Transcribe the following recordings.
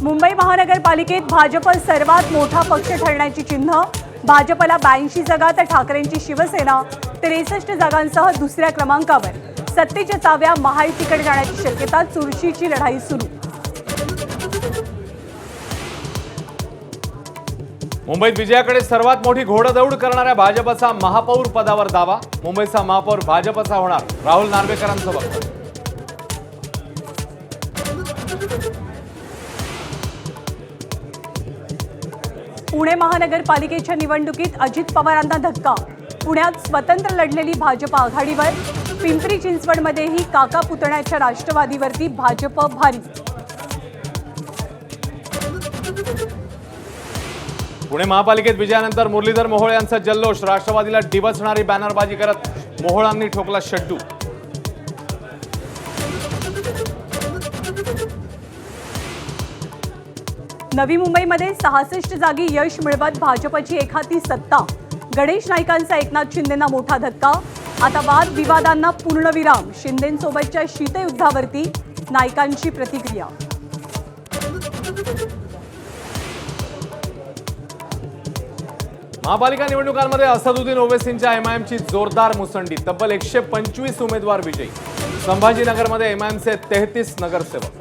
मुंबई महानगरपालिकेत भाजप सर्वात मोठा पक्ष ठरण्याची चिन्ह। भाजपला 82 जागा तर ठाकरेंची शिवसेना 63 जागांसह दुसऱ्या क्रमांकावर। सत्तेच्या चाव्या महायुतीकडे जाण्याची शक्यता, चुरशीची लढाई सुरू। मुंबईत विजयाकडे सर्वात मोठी घोडदौड करणाऱ्या भाजपचा महापौर पदावर दावा। मुंबईचा महापौर भाजपचा होणार, राहुल नार्वेकरांचं वक्तव्य। पुणे महानगरपालिकेच्या निवडणुकीत अजित पवारांना धक्का। पुण्यात स्वतंत्र लढलेली भाजप आघाडीवर। पिंपरी चिंचवडमध्येही काका पुतण्याच्या राष्ट्रवादीवरती भाजप भारी। पुणे महापालिकेत विजयानंतर मुरलीधर मोहोळ यांचा जल्लोष। राष्ट्रवादीला डिवचणारी बॅनरबाजी करत मोहोळांनी ठोकला शड्डू। नवी मुंबईमध्ये 66 जागी यश मिळवत भाजपची एखादी सत्ता। गणेश नाईकांचा एकनाथ शिंदेंना मोठा धक्का। आता वाद विवादांना पूर्णविराम। शिंदेंसोबतच्या शीतयुद्धावरती नाईकांची प्रतिक्रिया। महापालिका निवडणुकांमध्ये असदुद्दीन ओवैसींच्या एमआयएमची जोरदार मुसंडी। तब्बल 125 उमेदवार विजयी। संभाजीनगरमध्ये एमआयएमचे 33 नगरसेवक।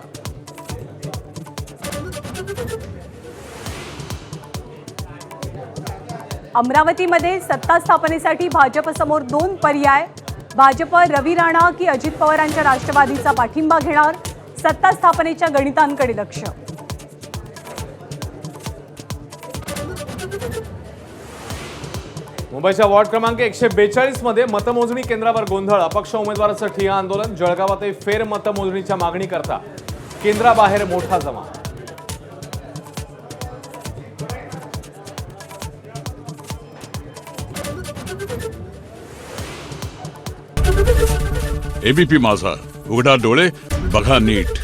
अमरावतीमध्ये सत्ता स्थापनेसाठी भाजपसमोर 2 पर्याय। भाजप रवी राणा की अजित पवारांच्या राष्ट्रवादीचा पाठिंबा घेणार। सत्ता स्थापनेच्या गणितांकडे लक्ष। मुंबईच्या वॉर्ड क्रमांक 142 मध्ये मतमोजणी केंद्रावर गोंधळ। अपक्ष उमेदवाराचं ठिय्या आंदोलन। जळगावातही फेर मतमोजणीच्या मागणी करता केंद्राबाहेर मोठा जमा। एबीपी माझा, उघडा डोळे बघा नीट।